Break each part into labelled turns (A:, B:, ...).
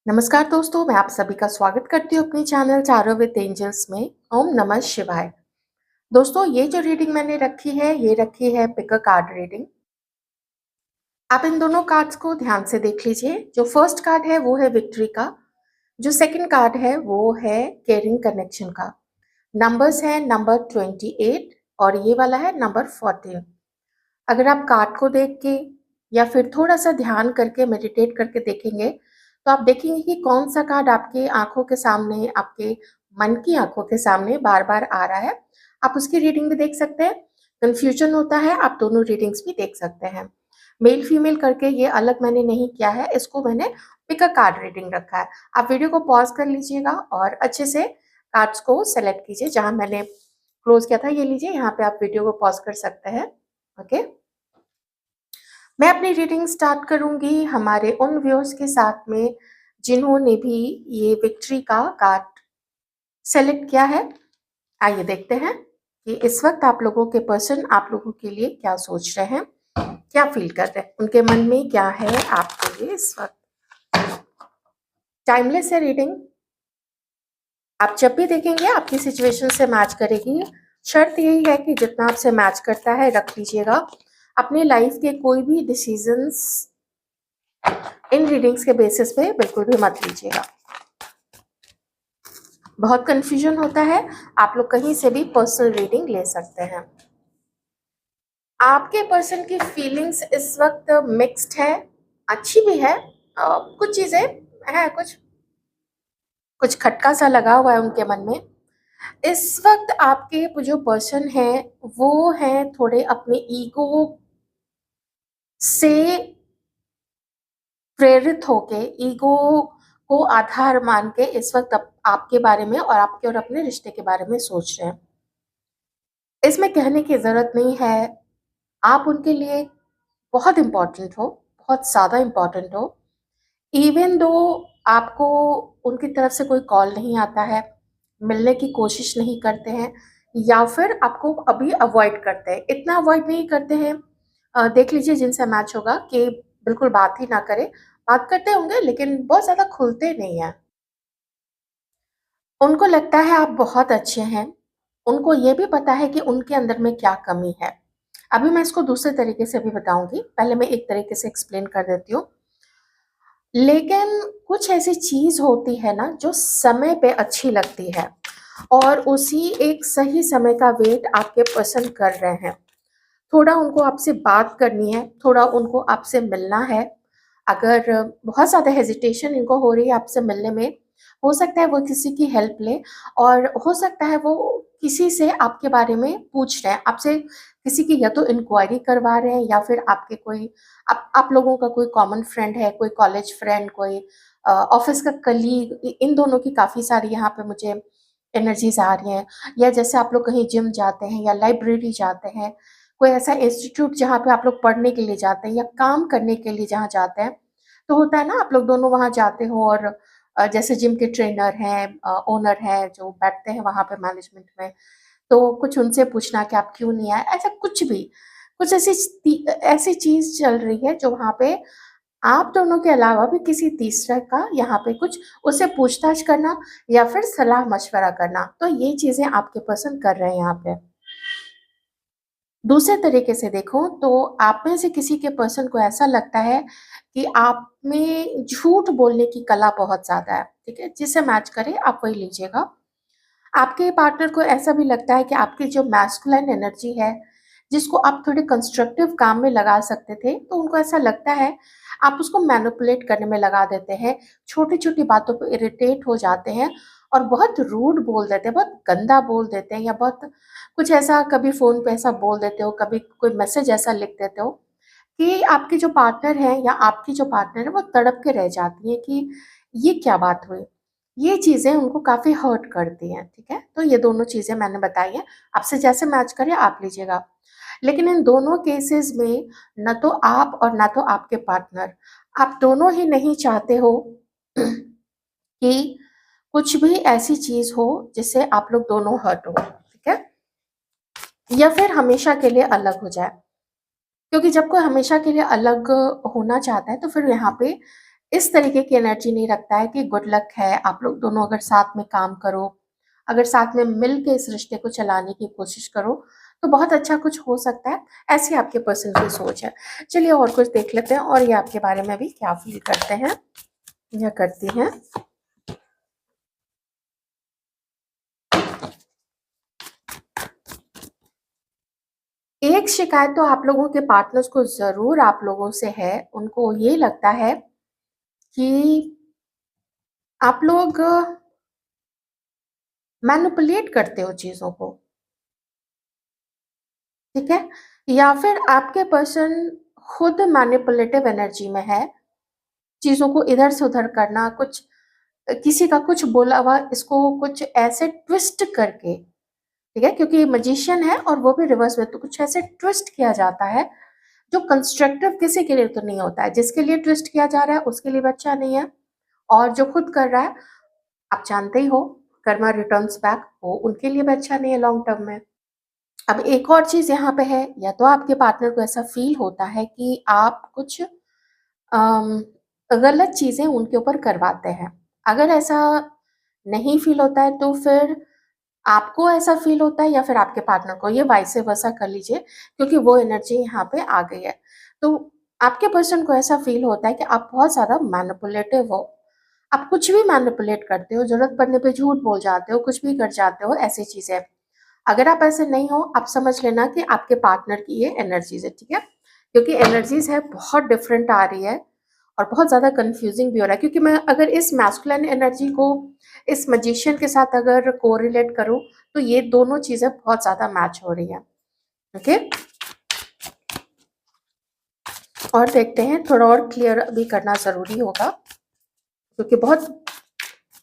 A: नमस्कार दोस्तों, मैं आप सभी का स्वागत करती हूँ अपने चैनल टैरो विद एंजल्स में। ओम नमः शिवाय। दोस्तों, ये जो रीडिंग मैंने रखी है, ये रखी है पिक अ कार्ड रीडिंग। आप इन दोनों कार्ड्स को ध्यान से देख लीजिए। जो फर्स्ट कार्ड है वो है विक्ट्री का, जो सेकंड कार्ड है वो है केयरिंग कनेक्शन का। नंबर्स है नंबर 28 और ये वाला है नंबर 14। अगर आप कार्ड को देख के या फिर थोड़ा सा ध्यान करके मेडिटेट करके देखेंगे तो आप देखेंगे कि कौन सा कार्ड आपके आंखों के सामने, आपके मन की आंखों के सामने बार बार आ रहा है। आप उसकी रीडिंग भी देख सकते हैं। कंफ्यूजन होता है, आप दोनों रीडिंग्स भी देख सकते हैं। मेल फीमेल करके ये अलग मैंने नहीं किया है, इसको मैंने पिक अ कार्ड रीडिंग रखा है। आप वीडियो को पॉज कर लीजिएगा और अच्छे से कार्ड्स को सेलेक्ट कीजिए। जहां मैंने क्लोज किया था ये लीजिए, यहाँ पे आप वीडियो को पॉज कर सकते हैं। ओके, मैं अपनी रीडिंग स्टार्ट करूंगी हमारे उन व्यूअर्स के साथ में जिन्होंने भी ये विक्ट्री का कार्ड सेलेक्ट किया है। आइए देखते हैं कि इस वक्त आप लोगों के पर्सन आप लोगों के लिए क्या सोच रहे हैं, क्या फील कर रहे हैं, उनके मन में क्या है आपके लिए इस वक्त। टाइमलेस है रीडिंग, आप जब भी देखेंगे आपकी सिचुएशन से मैच करेगी। शर्त यही है कि जितना आपसे मैच करता है रख लीजिएगा। अपने लाइफ के कोई भी डिसीजंस इन रीडिंग्स के बेसिस पे बिल्कुल भी मत लीजिएगा। बहुत कंफ्यूजन होता है, आप लोग कहीं से भी पर्सनल रीडिंग ले सकते हैं। आपके पर्सन की फीलिंग्स इस वक्त मिक्स्ड है, अच्छी भी है। कुछ चीजें है, कुछ कुछ खटका सा लगा हुआ है उनके मन में। इस वक्त आपके जो पर्सन है वो है थोड़े अपने ईगो से प्रेरित होके, ईगो को आधार मान के इस वक्त आपके बारे में और आपके और अपने रिश्ते के बारे में सोच रहे हैं। इसमें कहने की जरूरत नहीं है, आप उनके लिए बहुत इंपॉर्टेंट हो, बहुत ज्यादा इंपॉर्टेंट हो। इवन दो आपको उनकी तरफ से कोई कॉल नहीं आता है, मिलने की कोशिश नहीं करते हैं, या फिर आपको अभी अवॉइड करते हैं। इतना अवॉइड नहीं करते हैं, देख लीजिए जिनसे मैच होगा कि बिल्कुल बात ही ना करें। बात करते होंगे लेकिन बहुत ज्यादा खुलते नहीं है। उनको लगता है आप बहुत अच्छे हैं, उनको ये भी पता है कि उनके अंदर में क्या कमी है। अभी मैं इसको दूसरे तरीके से भी बताऊंगी, पहले मैं एक तरीके से एक्सप्लेन कर देती हूँ। लेकिन कुछ ऐसी चीज होती है ना जो समय पे अच्छी लगती है, और उसी एक सही समय का वेट आपके पसंद कर रहे हैं। थोड़ा उनको आपसे बात करनी है, थोड़ा उनको आपसे मिलना है। अगर बहुत ज़्यादा हेजिटेशन इनको हो रही है आपसे मिलने में, हो सकता है वो किसी की हेल्प ले, और हो सकता है वो किसी से आपके बारे में पूछ रहे हैं, आपसे किसी की या तो इंक्वायरी करवा रहे हैं, या फिर आपके कोई आप लोगों का कोई कॉमन फ्रेंड है, कोई कॉलेज फ्रेंड, कोई ऑफिस का कलीग। इन दोनों की काफ़ी सारी यहाँ पे मुझे एनर्जीज आ रही हैं। या जैसे आप लोग कहीं जिम जाते हैं या लाइब्रेरी जाते हैं, कोई ऐसा इंस्टीट्यूट जहाँ पे आप लोग पढ़ने के लिए जाते हैं या काम करने के लिए जहाँ जाते हैं, तो होता है ना आप लोग दोनों वहाँ जाते हो, और जैसे जिम के ट्रेनर हैं, ओनर हैं जो बैठते हैं वहाँ पे मैनेजमेंट में, तो कुछ उनसे पूछना कि आप क्यों नहीं आए, ऐसा कुछ भी। कुछ ऐसी चीज चल रही है जो वहाँ पे आप दोनों के अलावा भी किसी तीसरे का यहाँ पे कुछ उससे पूछताछ करना या फिर सलाह मशवरा करना, तो ये चीजें आपके पसंद कर रहे हैं यहाँ पे। दूसरे तरीके से देखो तो आप में से किसी के पर्सन को ऐसा लगता है कि आप में झूठ बोलने की कला बहुत ज्यादा है। ठीक है, जिसे मैच करे आप वही लीजिएगा। आपके पार्टनर को ऐसा भी लगता है कि आपकी जो मैस्कुलाइन एनर्जी है, जिसको आप थोड़े कंस्ट्रक्टिव काम में लगा सकते थे, तो उनको ऐसा लगता है आप उसको मैनिपुलेट करने में लगा देते हैं। छोटी छोटी बातों पे इरिटेट हो जाते हैं और बहुत रूड बोल देते हैं, बहुत गंदा बोल देते हैं, या बहुत कुछ ऐसा कभी फोन पे ऐसा बोल देते हो, कभी कोई मैसेज ऐसा लिख देते हो कि आपके जो पार्टनर है या आपकी जो पार्टनर है वो तड़प के रह जाती है कि ये क्या बात हुई। ये चीजें उनको काफी हर्ट करती हैं। ठीक है, तो ये दोनों चीजें मैंने बताई हैं, आपसे जैसे मैच करे आप लीजिएगा। लेकिन इन दोनों केसेस में न तो आप और ना तो आपके पार्टनर, आप दोनों ही नहीं चाहते हो कि कुछ भी ऐसी चीज हो जिससे आप लोग दोनों हर्ट हो। ठीक है, या फिर हमेशा के लिए अलग हो जाए। क्योंकि जब कोई हमेशा के लिए अलग होना चाहता है तो फिर यहाँ पे इस तरीके की एनर्जी नहीं रखता है कि गुड लक है, आप लोग दोनों अगर साथ में काम करो, अगर साथ में मिल के इस रिश्ते को चलाने की कोशिश करो, तो बहुत अच्छा कुछ हो सकता है। ऐसी आपके पर्सन की सोच है। चलिए और कुछ देख लेते हैं और ये आपके बारे में भी क्या फील करते हैं या करती हैं। एक शिकायत तो आप लोगों के पार्टनर्स को ज़रूर आप लोगों से है। उनको ये लगता है कि आप लोग मैनिपुलेट करते हो चीज़ों को, ठीक है? या फिर आपके पर्सन खुद मैनिपुलेटिव एनर्जी में है, चीज़ों को इधर से उधर करना, कुछ किसी का कुछ बोला हुआ इसको कुछ ऐसे ट्विस्ट करके, ठीक है? क्योंकि ये मैजिशियन है और वो भी रिवर्स में, तो कुछ ऐसे ट्विस्ट किया जाता है जो कंस्ट्रक्टिव किसी के लिए तो नहीं होता है। जिसके लिए ट्विस्ट किया जा रहा है उसके लिए भी अच्छा नहीं है, और जो खुद कर रहा है, आप जानते ही हो, कर्मा रिटर्न्स बैक, वो उनके लिए भी अच्छा नहीं है लॉन्ग टर्म में। अब एक और चीज़ यहाँ पे है, या तो आपके पार्टनर को ऐसा फ़ील होता है कि आप कुछ अम, गलत चीज़ें उनके ऊपर करवाते हैं। अगर ऐसा नहीं फ़ील होता है तो फिर आपको ऐसा फ़ील होता है या फिर आपके पार्टनर को, ये वाइस वर्सा कर लीजिए, क्योंकि वो एनर्जी यहाँ पे आ गई है। तो आपके पर्सन को ऐसा फ़ील होता है कि आप बहुत ज़्यादा मैनिपुलेटिव हो। आप कुछ भी मैनिपुलेट करते हो, ज़रूरत पड़ने पे झूठ बोल जाते हो, कुछ भी कर जाते हो, ऐसी चीज़ें। अगर आप ऐसे नहीं हो, आप समझ लेना कि आपके पार्टनर की ये एनर्जीज़ है, ठीक है? क्योंकि एनर्जीज़ है बहुत डिफरेंट आ रही है और बहुत ज़्यादा कन्फ्यूज़िंग भी हो रहा है, क्योंकि मैं अगर इस मैस्कुलिन एनर्जी को इस मैजिशियन के साथ अगर कोरिलेट करूँ, तो ये दोनों चीज़ें बहुत ज़्यादा मैच हो रही हैं, ओके? और देखते हैं, थोड़ा और क्लियर अभी करना ज़रूरी होगा, क्योंकि बहुत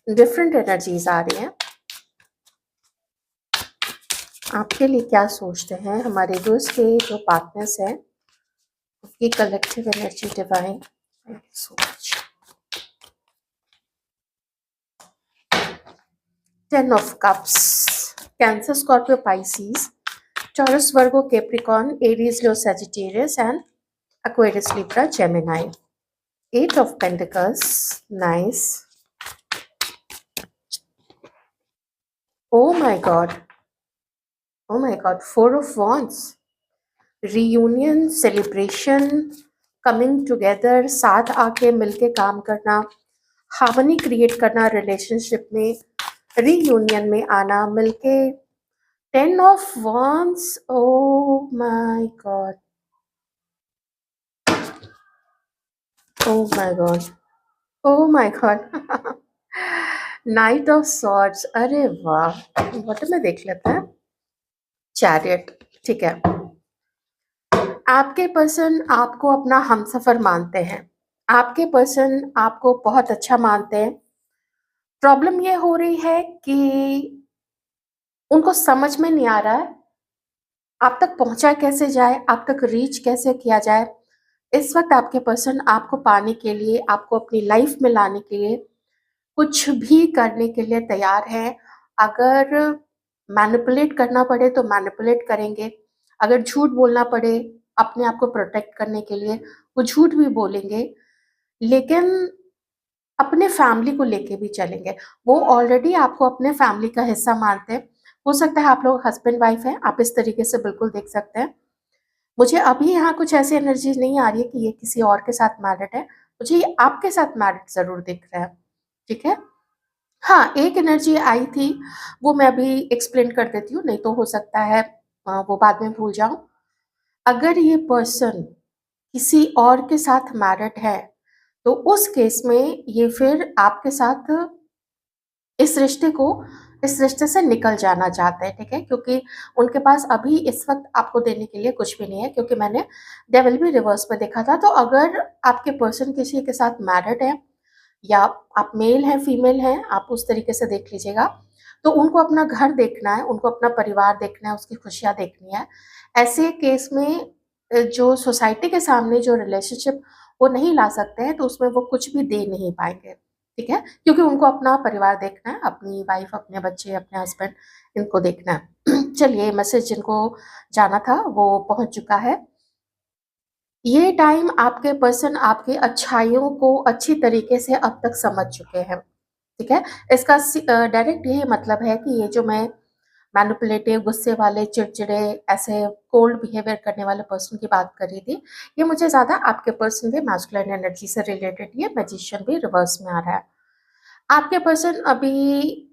A: डिफरेंट एनर्जीज़ आ रही हैं। आपके लिए क्या सोचते हैं हमारे दोस्त के जो पार्टनर्स हैं, उसकी collective energy divine? Thank you so much. 10 of cups, cancer, Scorpio, Pisces, taurus, Virgo, Capricorn, Aries, Leo, Sagittarius and Aquarius, Libra, Gemini. 8 of Pentacles, nice. Oh my God, oh my God, 4 of Wands, reunion, celebration, coming together, साथ आके मिलके काम करना, harmony create करना relationship में, reunion में आना मिलके। 10 of Wands, oh my God, oh my God, oh my God. Night of swords, अरे वाह, बॉटम में देख लेते हैं। चैरियट, ठीक है। आपके पर्सन आपको अपना हमसफर मानते हैं, आपके पर्सन आपको बहुत अच्छा मानते हैं। प्रॉब्लम ये हो रही है कि उनको समझ में नहीं आ रहा है आप तक पहुंचा कैसे जाए, आप तक रीच कैसे किया जाए। इस वक्त आपके पर्सन आपको पाने के लिए, आपको अपनी लाइफ में लाने के लिए, कुछ भी करने के लिए तैयार है। अगर मैनिपुलेट करना पड़े तो मैनिपुलेट करेंगे, अगर झूठ बोलना पड़े अपने आप को प्रोटेक्ट करने के लिए, वो झूठ भी बोलेंगे, लेकिन अपने फैमिली को लेके भी चलेंगे। वो ऑलरेडी आपको अपने फैमिली का हिस्सा मानते हैं। हो सकता है आप लोग हस्बैंड वाइफ हैं, आप इस तरीके से बिल्कुल देख सकते हैं। मुझे अभी यहाँ कुछ ऐसी एनर्जी नहीं आ रही है कि ये किसी और के साथ मैरिड है, मुझे ये आपके साथ मैरिड ज़रूर दिख रहा है, ठीक है? हाँ, एक एनर्जी आई थी, वो मैं अभी एक्सप्लेन कर देती हूँ, नहीं तो हो सकता है वो बाद में भूल जाऊँ। अगर ये पर्सन किसी और के साथ मैरिड है, तो उस केस में ये फिर आपके साथ इस रिश्ते को इस रिश्ते से निकल जाना चाहते हैं, ठीक है? क्योंकि उनके पास अभी इस वक़्त आपको देने के लिए कुछ भी नहीं है, क्योंकि मैंने डेविल भी रिवर्स में देखा था। तो अगर आपके पर्सन किसी के साथ मैरिड है, या आप मेल हैं, फीमेल हैं, आप उस तरीके से देख लीजिएगा। तो उनको अपना घर देखना है, उनको अपना परिवार देखना है, उसकी खुशियाँ देखनी है। ऐसे केस में जो सोसाइटी के सामने जो रिलेशनशिप वो नहीं ला सकते हैं, तो उसमें वो कुछ भी दे नहीं पाएँगे, ठीक है? क्योंकि उनको अपना परिवार देखना है, अपनी वाइफ़, अपने बच्चे, अपने हस्बैंड, इनको देखना है। चलिए, मैसेज जिनको जाना था, वो पहुँच चुका है। ये टाइम आपके पर्सन आपकी अच्छाइयों को अच्छी तरीके से अब तक समझ चुके हैं, ठीक है? इसका डायरेक्ट यही मतलब है कि ये जो मैं मैनिपुलेटिव, गुस्से वाले, चिड़चिड़े, ऐसे कोल्ड बिहेवियर करने वाले पर्सन की बात कर रही थी, ये मुझे ज़्यादा आपके पर्सन के मैस्कुलिन एनर्जी से रिलेटेड, ये मैजिशियन भी रिवर्स में आ रहा है। आपके पर्सन अभी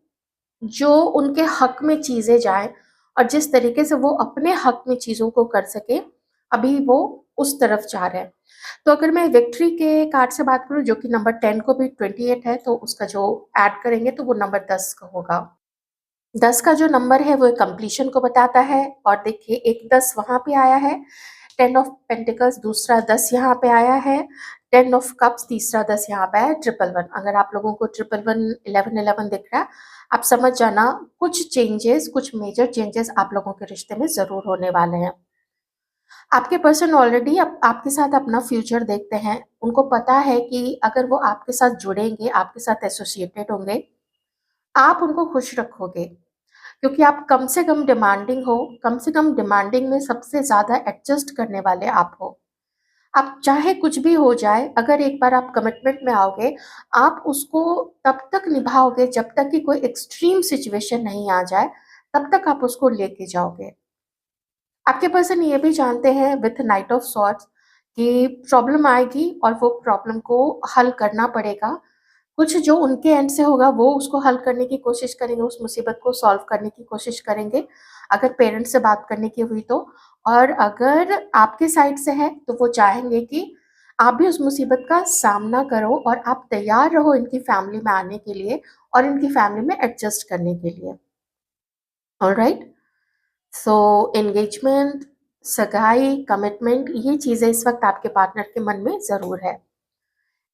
A: जो उनके हक में चीज़ें जाएँ और जिस तरीके से वो अपने हक में चीज़ों को कर सकें, अभी वो उस तरफ जा रहे हैं। तो अगर मैं विक्ट्री के कार्ड से बात करूँ जो कि नंबर 10 को भी 28 है, तो उसका जो ऐड करेंगे तो वो नंबर 10 का होगा। 10 का जो नंबर है वो कंप्लीशन को बताता है और देखिए एक 10 वहाँ पे आया है, 10 ऑफ पेंटिकल्स दूसरा 10 यहाँ पे आया है, 10 ऑफ कप्स तीसरा 10 यहाँ पे है, ट्रिपल वन। अगर आप लोगों को ट्रिपल वन 11 दिख रहा है, आप समझ जाना कुछ चेंजेस, कुछ मेजर चेंजेस आप लोगों के रिश्ते में ज़रूर होने वाले हैं। आपके पर्सन ऑलरेडी आपके साथ अपना फ्यूचर देखते हैं। उनको पता है कि अगर वो आपके साथ जुड़ेंगे, आपके साथ एसोसिएटेड होंगे, आप उनको खुश रखोगे। क्योंकि आप कम से कम डिमांडिंग हो, कम से कम डिमांडिंग में सबसे ज़्यादा एडजस्ट करने वाले आप हो। आप चाहे कुछ भी हो जाए, अगर एक बार आप कमिटमेंट में आओगे, आप उसको तब तक निभाओगे जब तक कि कोई एक्सट्रीम सिचुएशन नहीं आ जाए, तब तक आप उसको लेके जाओगे। आपके पर्सन ये भी जानते हैं विथ नाइट ऑफ सॉर्ड्स कि प्रॉब्लम आएगी और वो प्रॉब्लम को हल करना पड़ेगा। कुछ जो उनके एंड से होगा वो उसको हल करने की कोशिश करेंगे, उस मुसीबत को सॉल्व करने की कोशिश करेंगे, अगर पेरेंट्स से बात करने की हुई तो। और अगर आपके साइड से है तो वो चाहेंगे कि आप भी उस मुसीबत का सामना करो और आप तैयार रहो इनकी फैमिली में आने के लिए और इनकी फैमिली में एडजस्ट करने के लिए। ऑलराइट? सो एंगेजमेंट, सगाई, कमिटमेंट, ये चीज़ें इस वक़्त आपके पार्टनर के मन में ज़रूर है।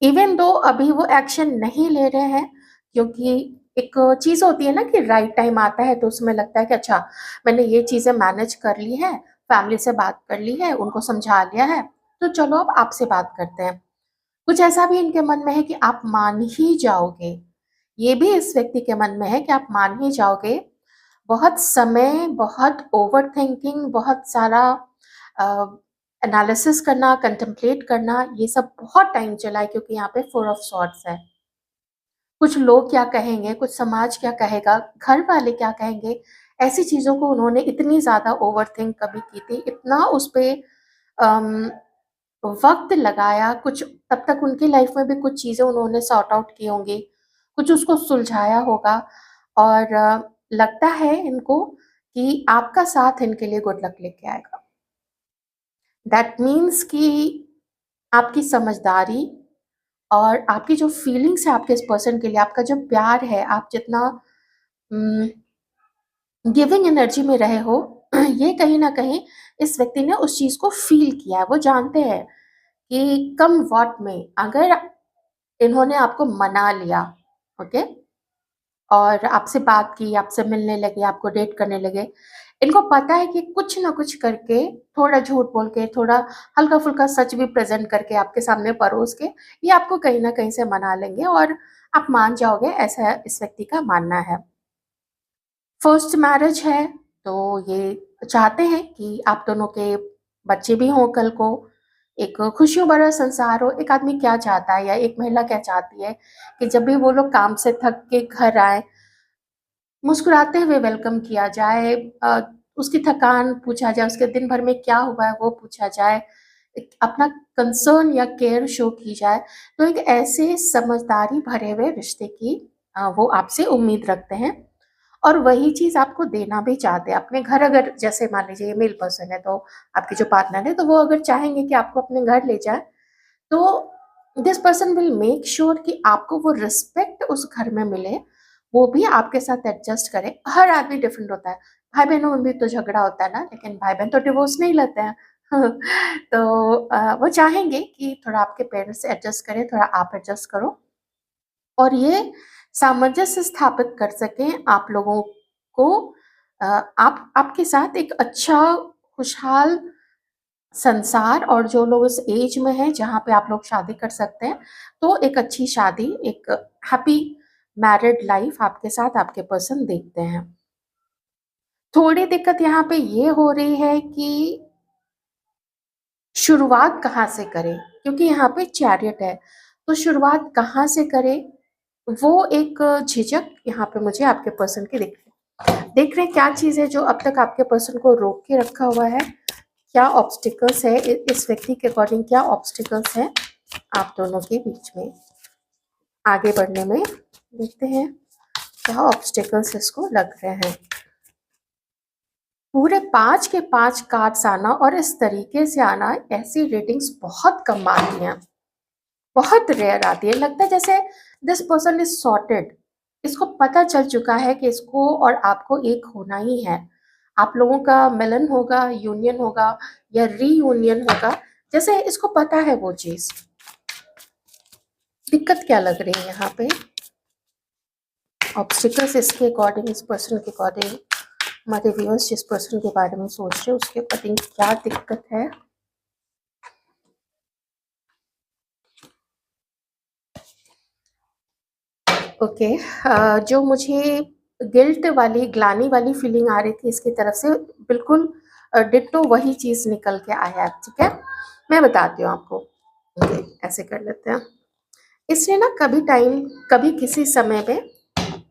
A: इवन दो अभी वो एक्शन नहीं ले रहे हैं, क्योंकि एक चीज़ होती है ना कि राइट टाइम आता है तो उसमें लगता है कि अच्छा मैंने ये चीज़ें मैनेज कर ली है, फैमिली से बात कर ली है, उनको समझा लिया है, तो चलो अब आपसे बात करते हैं। कुछ ऐसा भी इनके मन में है कि आप मान ही जाओगे। ये भी इस व्यक्ति के मन में है कि आप मान ही जाओगे। बहुत समय, बहुत ओवरथिंकिंग, बहुत सारा एनालिसिस करना, कंटेम्पलेट करना, ये सब बहुत टाइम चला है क्योंकि यहाँ पे फोर ऑफ सॉर्ड्स है। कुछ लोग क्या कहेंगे, कुछ समाज क्या कहेगा, घर वाले क्या कहेंगे, ऐसी चीज़ों को उन्होंने इतनी ज़्यादा ओवरथिंक कभी की थी, इतना उस पे अम, वक़्त लगाया, कुछ तब तक उनकी लाइफ में भी कुछ चीज़ें उन्होंने सॉर्ट आउट की होंगी, कुछ उसको सुलझाया होगा और लगता है इनको कि आपका साथ इनके लिए गुड लक लेके आएगा। दैट मीन्स कि आपकी समझदारी और आपकी जो फीलिंग्स है आपके इस पर्सन के लिए, आपका जो प्यार है, आप जितना उम, गिविंग एनर्जी में रहे हो, ये कहीं न कहीं इस व्यक्ति ने उस चीज़ को फ़ील किया है। वो जानते हैं कि कम व्हाट में अगर इन्होंने आपको मना लिया, ओके? और आपसे बात की, आपसे मिलने लगे, आपको डेट करने लगे, इनको पता है कि कुछ ना कुछ करके, थोड़ा झूठ बोल के, थोड़ा हल्का-फुल्का सच भी प्रेज़ेंट करके आपके सामने परोस के, ये आपको कहीं न कहीं से मना लेंगे और आप मान जाओगे, ऐसा इस व्यक्ति का मानना है। फर्स्ट मैरिज है, तो ये चाहते हैं कि आप दोनों के बच्चे भी हों कल को, एक खुशियों भरा संसार हो। एक आदमी क्या चाहता है या एक महिला क्या चाहती है कि जब भी वो लोग काम से थक के घर आएँ, मुस्कुराते हुए वेलकम किया जाए, उसकी थकान पूछा जाए, उसके दिन भर में क्या हुआ है वो पूछा जाए, एक अपना कंसर्न या केयर शो की जाए। तो एक ऐसे समझदारी भरे हुए रिश्ते की वो आपसे उम्मीद रखते हैं और वही चीज़ आपको देना भी चाहते हैं। अपने घर अगर जैसे मान लीजिए ये मेल पर्सन है तो आपके जो पार्टनर है तो वो अगर चाहेंगे कि आपको अपने घर ले जाएँ, तो this person will make sure कि आपको वो रिस्पेक्ट उस घर में मिले, वो भी आपके साथ एडजस्ट करे। हर आदमी डिफरेंट होता है, भाई-बहनों में भी तो झगड़ा होता है ना, लेकिन भाई-बहन तो डिवोर्स नहीं लेते हैं। तो वो चाहेंगे कि थोड़ा आपके पेरेंट्स से एडजस्ट करें, थोड़ा आप एडजस्ट करो और ये सामंजस्य स्थापित कर सकें आप लोगों को, आप आपके साथ एक अच्छा खुशहाल संसार, और जो लोग इस एज में हैं जहाँ पे आप लोग शादी कर सकते हैं, तो एक अच्छी शादी, एक हैप्पी मैरिड लाइफ आपके साथ आपके पर्सन देखते हैं। थोड़ी दिक्कत यहाँ पे ये हो रही है कि शुरुआत कहाँ से करें? क्योंकि यहाँ पे चैरियट है, तो शुरुआत कहाँ से करें, वो एक झिझक यहाँ पे मुझे आपके पर्सन की दिख रही है। देख रहे हैं क्या चीज़ है जो अब तक आपके पर्सन को रोक के रखा हुआ है? क्या ऑब्स्टिकल्स है इस व्यक्ति के अकॉर्डिंग, क्या ऑब्स्टिकल्स है आप दोनों के बीच में आगे बढ़ने में? देखते हैं क्या ऑब्स्टिकल्स इसको लग रहे हैं। पूरे 5 के 5 कार्ड्स आना और इस तरीके से आना, ऐसी रीडिंग्स बहुत कम आती हैं, बहुत रेयर आती है। लगता है जैसे दिस पर्सन इज सॉर्टेड, इसको पता चल चुका है कि इसको और आपको एक होना ही है। आप लोगों का मिलन होगा, यूनियन होगा या रीयूनियन होगा, जैसे इसको पता है वो चीज। दिक्कत क्या लग रही है यहाँ पे? ऑब्स्टिकल्स इसके अकॉर्डिंग, इस पर्सन के अकॉर्डिंग, हमारे व्यूअर्स जिस पर्सन के बारे में सोच रहे हैं उसके अकॉर्डिंग क्या दिक्कत है? ओके, जो मुझे गिल्ट वाली, ग्लानी वाली फीलिंग आ रही थी इसकी तरफ से, बिल्कुल डिट्टो वही चीज निकल के आया है। ठीक है, मैं बताती हूँ आपको। ओके, ऐसे कर लेते हैं। इसने ना कभी किसी समय में,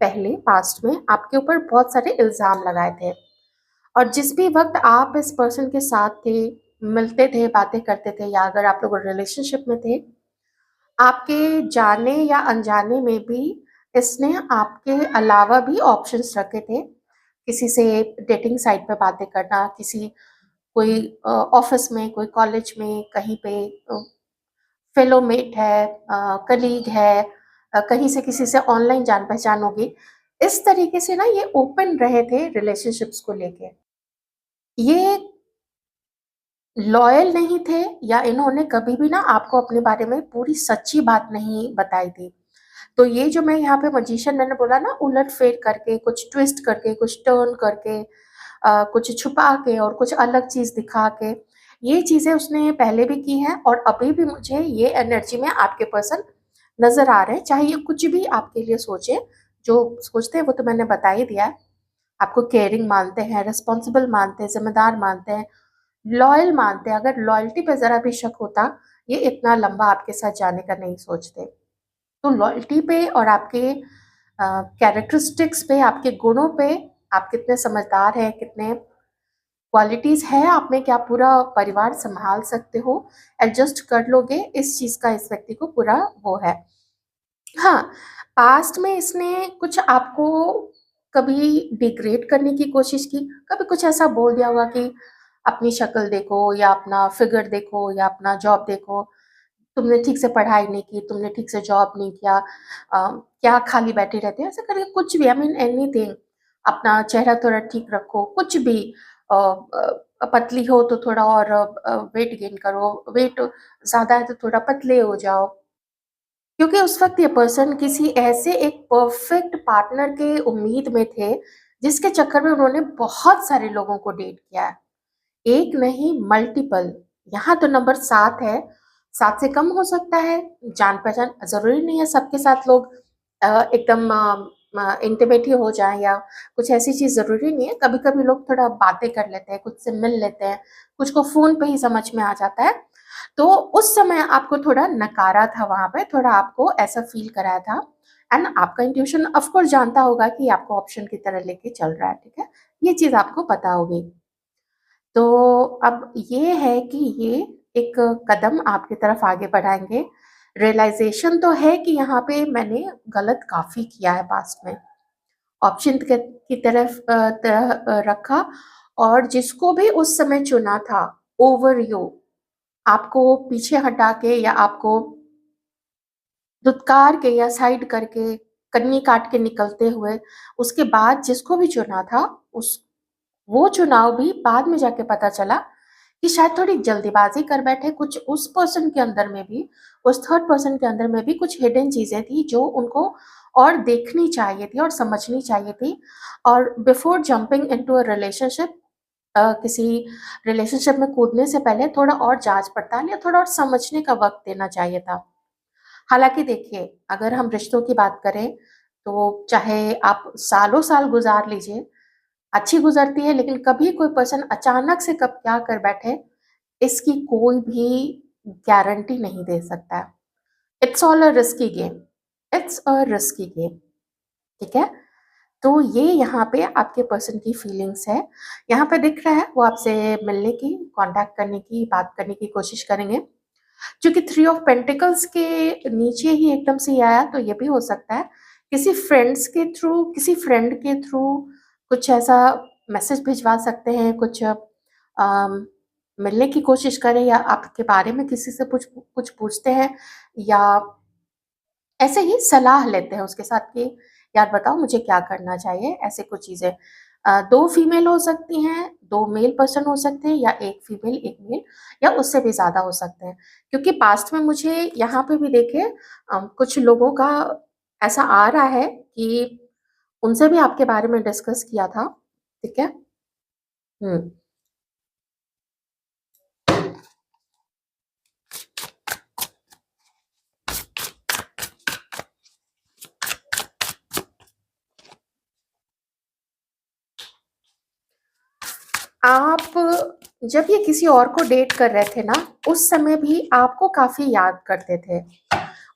A: पहले पास्ट में आपके ऊपर बहुत सारे इल्जाम लगाए थे, और जिस भी वक्त आप इस पर्सन के साथ थे, मिलते थे, बातें करते थे, या अगर आप लोग रिलेशनशिप में थे, आपके जाने या अनजाने में भी इसने आपके अलावा भी ऑप्शंस रखे थे। किसी से डेटिंग साइट पे बातें करना, किसी कोई ऑफिस में, कोई कॉलेज में, कहीं पे फेलो मेट है, कलीग है, कहीं से किसी से ऑनलाइन जान पहचान होगी। इस तरीके से ना ये ओपन रहे थे रिलेशनशिप्स को लेके। ये लॉयल नहीं थे, या इन्होंने कभी भी ना आपको अपने बारे में पूरी सच्ची बात नहीं बताई थी। तो ये जो मैं यहाँ पे मजिशियन मैंने बोला ना, उलट फेर करके, कुछ ट्विस्ट करके, कुछ टर्न करके, कुछ छुपा के और कुछ अलग चीज दिखा के, ये चीजें उसने पहले भी की हैं, और अभी भी मुझे ये एनर्जी में आपके पर्सन नजर आ रहे हैं। चाहे ये कुछ भी आपके लिए सोचे, जो सोचते हैं वो तो मैंने बता ही दिया है। आपको केयरिंग मानते हैं, रिस्पॉन्सिबल मानते हैं, जिम्मेदार मानते हैं, लॉयल मानते हैं। अगर लॉयल्टी पे जरा भी शक होता, ये इतना लंबा आपके साथ जाने का नहीं सोचते। तो लॉयल्टी पे और आपके कैरेक्टरिस्टिक्स पे, आपके गुणों पे, आप कितने समझदार हैं, कितने क्वालिटीज है आप में, क्या पूरा परिवार संभाल सकते हो, एडजस्ट कर लोगे, इस चीज का इस व्यक्ति को पूरा वो है। हाँ, पास्ट में इसने कुछ आपको कभी डिग्रेड करने की कोशिश की, कभी कुछ ऐसा बोल दिया होगा कि अपनी शक्ल देखो, या अपना फिगर देखो, या अपना जॉब देखो, तुमने ठीक से पढ़ाई नहीं की, तुमने ठीक से जॉब नहीं किया, क्या खाली बैठे रहते हो, ऐसा करके कुछ भी, आई मीन एनीथिंग। अपना चेहरा थोड़ा ठीक रखो, कुछ भी। पतली हो तो थोड़ा और वेट गेन करो, वेट ज्यादा है तो थोड़ा पतले हो जाओ। क्योंकि उस वक्त ये पर्सन किसी ऐसे एक परफेक्ट पार्टनर के उम्मीद में थे, जिसके चक्कर में उन्होंने बहुत सारे लोगों को डेट किया है, एक नहीं मल्टीपल। यहाँ तो नंबर 7 है, 7 से कम हो सकता है। जान पहचान जरूरी नहीं है सबके साथ लोग एकदम इंटीमेट ही हो जाए, या कुछ ऐसी चीज जरूरी नहीं है। कभी कभी लोग थोड़ा बातें कर लेते हैं, कुछ से मिल लेते हैं, कुछ को फोन पे ही समझ में आ जाता है। तो उस समय आपको थोड़ा नकारा था, वहां पे थोड़ा आपको ऐसा फील कराया था। एंड आपका इंट्यूशन ऑफ कोर्स जानता होगा कि आपको ऑप्शन की तरह लेके चल रहा है। ठीक है, ये चीज आपको पता होगी। तो अब ये है कि ये एक कदम आपकी तरफ आगे बढ़ाएंगे। रियलाइजेशन तो है कि यहाँ पे मैंने गलत काफी किया है पास्ट में, ऑप्शन की तरह रखा, और जिसको भी उस समय चुना था ओवर यू, आपको पीछे हटा के, या आपको दुत्कार के, या साइड करके, कन्नी काट के निकलते हुए, उसके बाद जिसको भी चुना था, उस वो चुनाव भी बाद में जाके पता चला कि शायद थोड़ी जल्दीबाजी कर बैठे। कुछ उस पर्सन के अंदर में भी, उस थर्ड पर्सन के अंदर में भी कुछ हिडन चीजें थी जो उनको और देखनी चाहिए थी और समझनी चाहिए थी। और before jumping into a relationship, किसी रिलेशनशिप में कूदने से पहले थोड़ा और जांच पड़ताल या थोड़ा और समझने का वक्त देना चाहिए था। हालांकि देखिए, अगर हम रिश्तों की बात करें, तो चाहे आप सालों साल गुजार लीजिए, अच्छी गुजरती है, लेकिन कभी कोई पर्सन अचानक से कब क्या कर बैठे, इसकी कोई भी गारंटी नहीं दे सकता है। It's all a risky game, it's a risky game, ठीक है? तो ये यहाँ पे आपके पर्सन की फीलिंग्स है। यहाँ पे दिख रहा है वो आपसे मिलने की, कांटेक्ट करने की, बात करने की कोशिश करेंगे। क्योंकि थ्री ऑफ पेंटिकल्स के नीचे ही एकदम से ये आया, तो ये भी हो सकता है किसी फ्रेंड्स के थ्रू, किसी फ्रेंड के थ्रू कुछ ऐसा मैसेज भिजवा सकते हैं, कुछ मिलने की कोशिश करें, या आपके बारे में किसी से कुछ कुछ पूछते हैं, या ऐसे ही सलाह लेते हैं उसके साथ कि यार बताओ मुझे क्या करना चाहिए, ऐसे कुछ चीज़ें। 2 फीमेल हो सकती हैं, 2 मेल पर्सन हो सकते हैं, या 1 फीमेल 1 मेल, या उससे भी ज़्यादा हो सकते हैं। क्योंकि पास्ट में मुझे यहाँ पे भी देखिए कुछ लोगों का ऐसा आ रहा है कि उनसे भी आपके बारे में डिस्कस किया था, ठीक है? हुँ। आप जब ये किसी और को डेट कर रहे थे ना, उस समय भी आपको काफ़ी याद करते थे।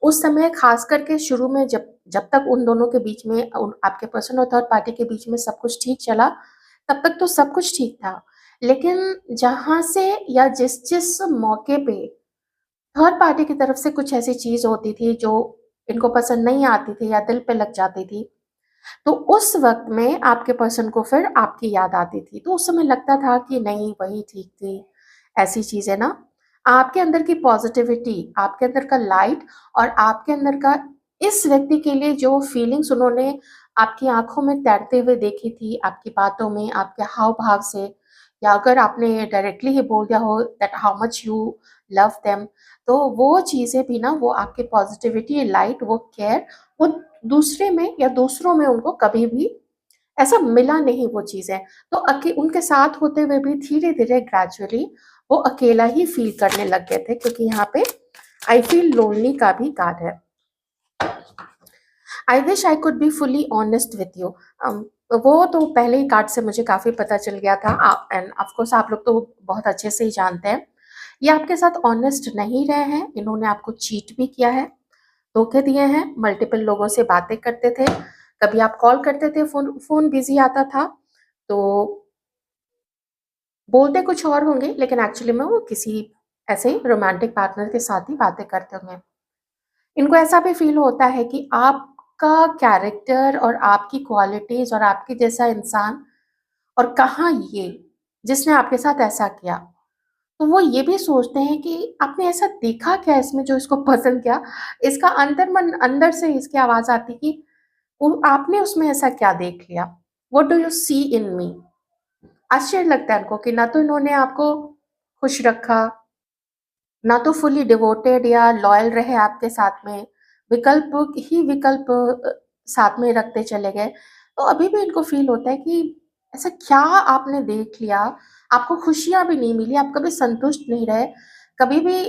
A: उस समय ख़ास करके शुरू में जब जब तक उन दोनों के बीच में उन आपके पर्सन और थर्ड पार्टी के बीच में सब कुछ ठीक चला, तब तक तो सब कुछ ठीक था। लेकिन जहाँ से या जिस-जिस मौके पे थर्ड पार्टी की तरफ से कुछ ऐसी चीज़ होती थी जो इनको पसंद नहीं आती थी या दिल पे लग जाती थी, तो उस वक़्त में आपके पर्सन को फिर आपकी याद आती थी। तो उस समय लगता था कि नहीं वही ठीक थी। ऐसी चीज़ें ना आपके अंदर की पॉज़िटिविटी, आपके अंदर का लाइट और आपके अंदर का इस व्यक्ति के लिए जो फीलिंग्स उन्होंने आपकी आँखों में तैरते हुए देखी थी, आपकी बातों में, आपके हाव-भाव से, या अगर आपने डायरेक्टली ही बोल दिया हो that how much you love them, तो वो चीज़ें भी ना, वो आपकी पॉज़िटिविटी, लाइट, वो केयर, वो दूसरे में या दूसरों में उनको कभी भी ऐसा मिला नहीं वो चीज़ें। तो उनके साथ होते हुए भी धीरे-धीरे ग्रेजुअली वो अकेला ही फ़ील करने लग गए थे, क्योंकि यहाँ पे आई फ़ील लोनली का भी कार्ड है। I wish I could be fully honest with you. वो तो पहले ही कार्ड से मुझे काफ़ी पता चल गया था, एंड ऑफ कोर्स आप लोग तो बहुत अच्छे से ही जानते हैं। ये आपके साथ ऑनेस्ट नहीं रहे हैं, इन्होंने आपको चीट भी किया है, धोखे दिए हैं, मल्टीपल लोगों से बातें करते थे, कभी आप कॉल करते थे, फ़ोन बिज़ी आता था, तो बोलते कुछ और होंगे लेकिन एक्चुअली में वो किसी ऐसे रोमांटिक पार्टनर के साथ ही बातें करते होंगे। इनको ऐसा भी फ़ील होता है कि आपका कैरेक्टर और आपकी क्वालिटीज़ और आपके जैसा इंसान, और कहाँ ये, जिसने आपके साथ ऐसा किया। तो वो ये भी सोचते हैं कि आपने ऐसा देखा क्या इसमें जो इसको पसंद किया? इसका अंतर्मन अंदर से इसकी आवाज़ आती कि वो आपने उसमें ऐसा क्या देख लिया? व्हाट डू यू सी इन मी? आश्चर्य लगता है उनको कि ना तो इन्होंने आपको खुश रखा, ना तो फुली डिवोटेड या लॉयल रहे आपके साथ में, विकल्प ही विकल्प साथ में रखते चले गए। तो अभी भी इनको फ़ील होता है कि ऐसा क्या आपने देख लिया, आपको खुशियाँ भी नहीं मिली, आप कभी संतुष्ट नहीं रहे, कभी भी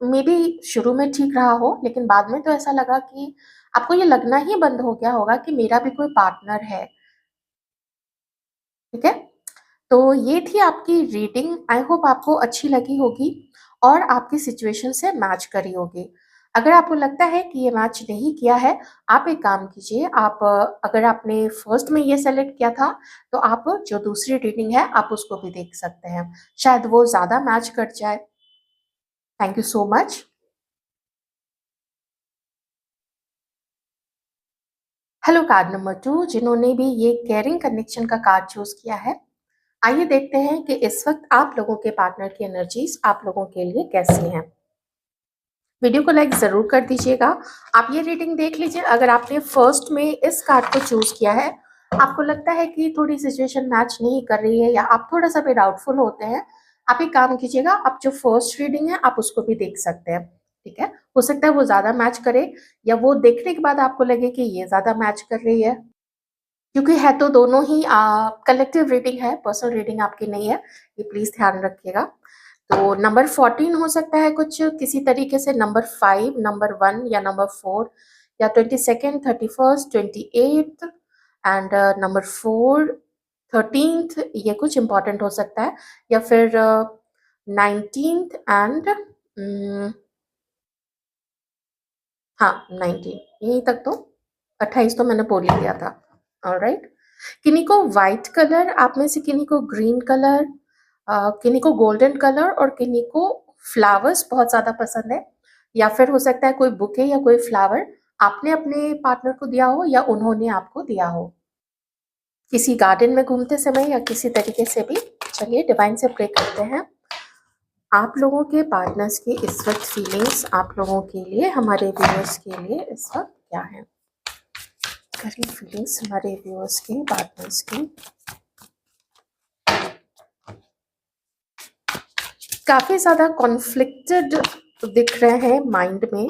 A: मेबी शुरू में ठीक रहा हो, लेकिन बाद में तो ऐसा लगा कि आपको ये लगना ही बंद हो गया होगा कि मेरा भी कोई पार्टनर है, ठीक है? तो ये थी आपकी रीडिंग, आई होप आपको अच्छी लगी होगी और आपकी सिचुएशन से मैच करी होगी। अगर आपको लगता है कि ये मैच नहीं किया है, आप एक काम कीजिए, आप अगर आपने फर्स्ट में ये सेलेक्ट किया था, तो आप जो दूसरी रीडिंग है, आप उसको भी देख सकते हैं। शायद वो ज़्यादा मैच कर जाए। Thank you so much. Hello card number 2, जिन्होंने भी ये केयरिंग कनेक्शन का कार्ड चूज़ किया है। आइए देखते हैं कि इस वक़्त आप लोगों के पार्टनर की एनर्जीज़ आप लोगों के लिए कैसी हैं। वीडियो को लाइक ज़रूर कर दीजिएगा। आप ये रीडिंग देख लीजिए, अगर आपने फर्स्ट में इस कार्ड को चूज़ किया है, आपको लगता है कि थोड़ी सिचुएशन मैच नहीं कर रही है या आप थोड़ा-सा भी डाउटफुल होते हैं, आप एक काम कीजिएगा, आप जो फर्स्ट रीडिंग है, आप उसको भी देख सकते हैं, ठीक है? हो सकता है वो ज़्यादा मैच करे, या वो देखने के बाद आपको लगे कि ये ज़्यादा मैच कर रही है। क्योंकि है तो दोनों ही कलेक्टिव रीडिंग है, पर्सनल रीडिंग आपकी नहीं है, ये प्लीज़ ध्यान रखिएगा। तो नंबर 14 हो सकता है कुछ किसी तरीके से, नंबर 5, नंबर 1 या नंबर 4, या 22nd, 31st, 28th and number 4, 13th, ये कुछ इम्पोर्टेंट हो सकता है, या फिर 19th एंड हाँ 19 यहीं तक तो 28 तो मैंने बोल ही दिया था। ऑलराइट, किन्हीं को वाइट कलर, आप में से किन्हीं को ग्रीन कलर, किन्हीं को गोल्डन कलर और किन्हीं को फ्लावर्स बहुत ज्यादा पसंद है, या फिर हो सकता है कोई बुके या कोई फ्लावर आपने अपने पार्टनर को दिया हो या उन्होंने आपको दिया हो, किसी गार्डन में घूमते समय या किसी तरीके से भी। चलिए डिवाइन से प्रे करते हैं। आप लोगों के पार्टनर्स की इस वक्त फीलिंग्स आप लोगों के लिए, हमारे व्यूअर्स के लिए इस वक्त क्या है? करें फीलिंग्स हमारे व्यूअर्स की, पार्टनर्स की। काफी ज्यादा कॉन्फ्लिक्टेड दिख रहे हैं माइंड में।